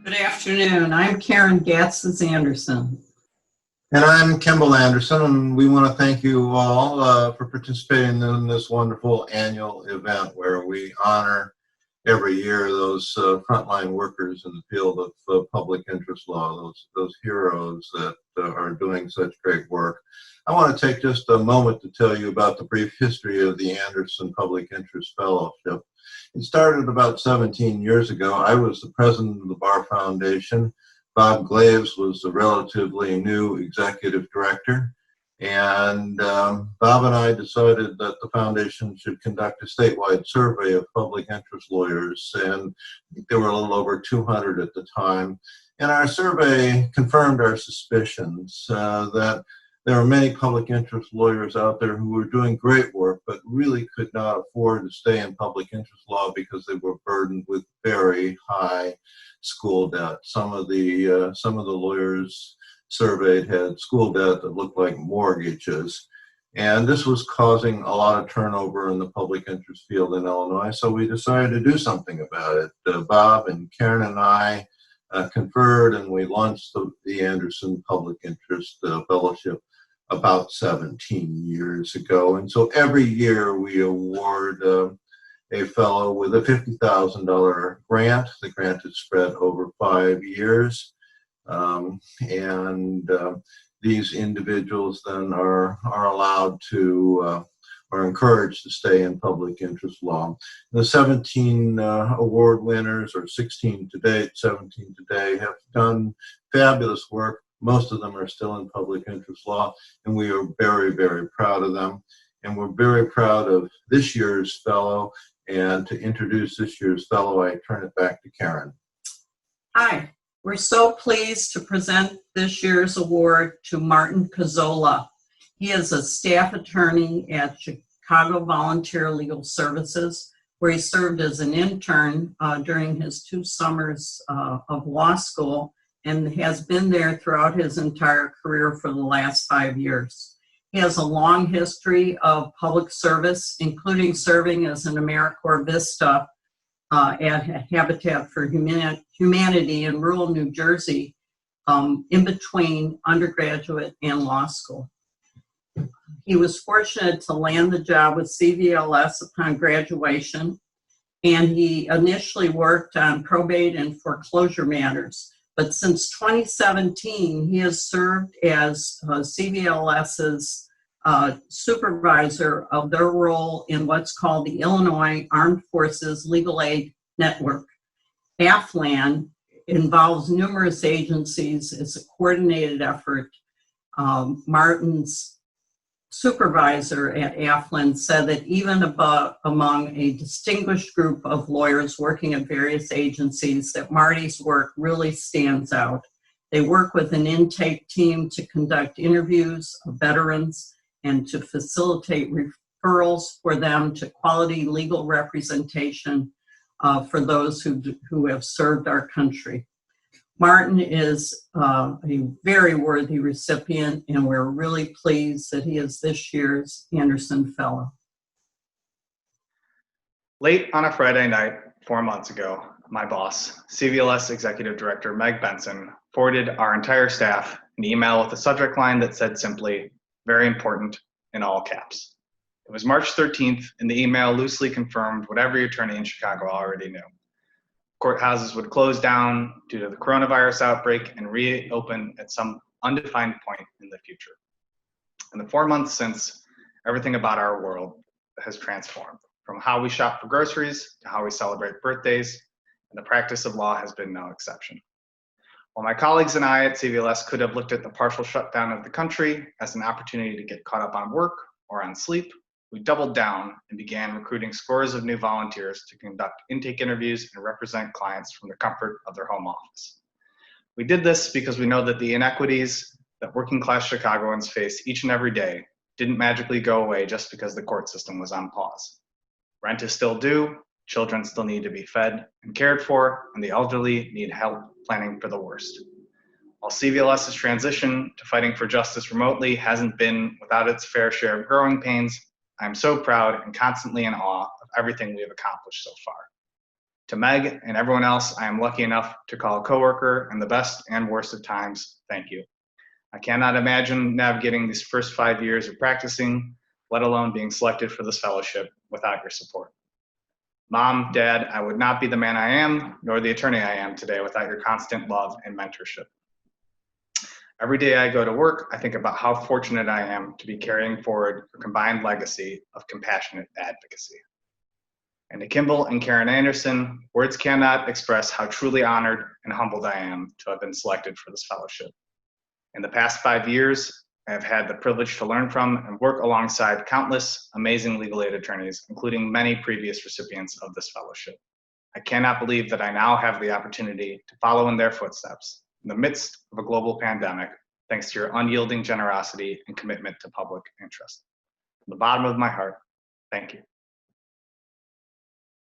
Good afternoon. I'm Karen Gatzis-Anderson. And I'm Kimball Anderson, and we want to thank you all for participating in this wonderful annual event where we honor every year those frontline workers in the field of public interest law, those heroes that are doing such great work. I want to take just a moment to tell you about the brief history of the Anderson Public Interest Fellowship. It started about 17 years ago. I was the president of the Bar Foundation. Bob Glaves was a relatively new executive director, and Bob and I decided that the foundation should conduct a statewide survey of public interest lawyers, and I think there were a little over 200 at the time. And our survey confirmed our suspicions that there are many public interest lawyers out there who were doing great work, but really could not afford to stay in public interest law because they were burdened with very high school debt. Some of the lawyers surveyed had school debt that looked like mortgages. And this was causing a lot of turnover in the public interest field in Illinois. So we decided to do something about it. Bob and Karen and I conferred, and we launched the Anderson Public Interest Fellowship about 17 years ago. And so every year we award a fellow with a $50,000 grant. The grant is spread over 5 years. These individuals then are allowed to, are encouraged to stay in public interest law. The 17 award winners, or 16 to date, 17 today, have done fabulous work. Most of them are still in public interest law, and we are very, very proud of them. And we're very proud of this year's fellow. And to introduce this year's fellow, I turn it back to Karen. Hi, we're so pleased to present this year's award to Martin Cozzola. He is a staff attorney at Chicago Volunteer Legal Services, where he served as an intern during his 2 summers of law school, and has been there throughout his entire career for the last 5 years. He has a long history of public service, including serving as an AmeriCorps Vista at Habitat for Humanity in rural New Jersey, in between undergraduate and law school. He was fortunate to land the job with CVLS upon graduation, and he initially worked on probate and foreclosure matters. But since 2017, he has served as CVLS's supervisor of their role in what's called the Illinois Armed Forces Legal Aid Network. AFLAN involves numerous agencies. It's a coordinated effort. Martin's supervisor at AFLAN said that even among a distinguished group of lawyers working at various agencies, that Marty's work really stands out. They work with an intake team to conduct interviews of veterans and to facilitate referrals for them to quality legal representation for those who have served our country. Martin is a very worthy recipient, and we're really pleased that he is this year's Anderson Fellow. Late on a Friday night 4 months ago, my boss, CVLS Executive Director Meg Benson, forwarded our entire staff an email with a subject line that said simply, "Very important," in all caps. It was March 13th, and the email loosely confirmed what every attorney in Chicago already knew. Courthouses would close down due to the coronavirus outbreak and reopen at some undefined point in the future. In the 4 months since, everything about our world has transformed, from how we shop for groceries to how we celebrate birthdays, and the practice of law has been no exception. While my colleagues and I at CVLS could have looked at the partial shutdown of the country as an opportunity to get caught up on work or on sleep, we doubled down and began recruiting scores of new volunteers to conduct intake interviews and represent clients from the comfort of their home office. We did this because we know that the inequities that working class Chicagoans face each and every day didn't magically go away just because the court system was on pause. Rent is still due, children still need to be fed and cared for, and the elderly need help planning for the worst. While CVLS's transition to fighting for justice remotely hasn't been without its fair share of growing pains, I'm so proud and constantly in awe of everything we have accomplished so far. To Meg and everyone else I am lucky enough to call a coworker in the best and worst of times, thank you. I cannot imagine navigating these first 5 years of practicing, let alone being selected for this fellowship, without your support. Mom, Dad, I would not be the man I am, nor the attorney I am today without your constant love and mentorship. Every day I go to work, I think about how fortunate I am to be carrying forward a combined legacy of compassionate advocacy. And to Kimball and Karen Anderson, words cannot express how truly honored and humbled I am to have been selected for this fellowship. In the past 5 years, I have had the privilege to learn from and work alongside countless amazing legal aid attorneys, including many previous recipients of this fellowship. I cannot believe that I now have the opportunity to follow in their footsteps in the midst of a global pandemic, thanks to your unyielding generosity and commitment to public interest. From the bottom of my heart, thank you.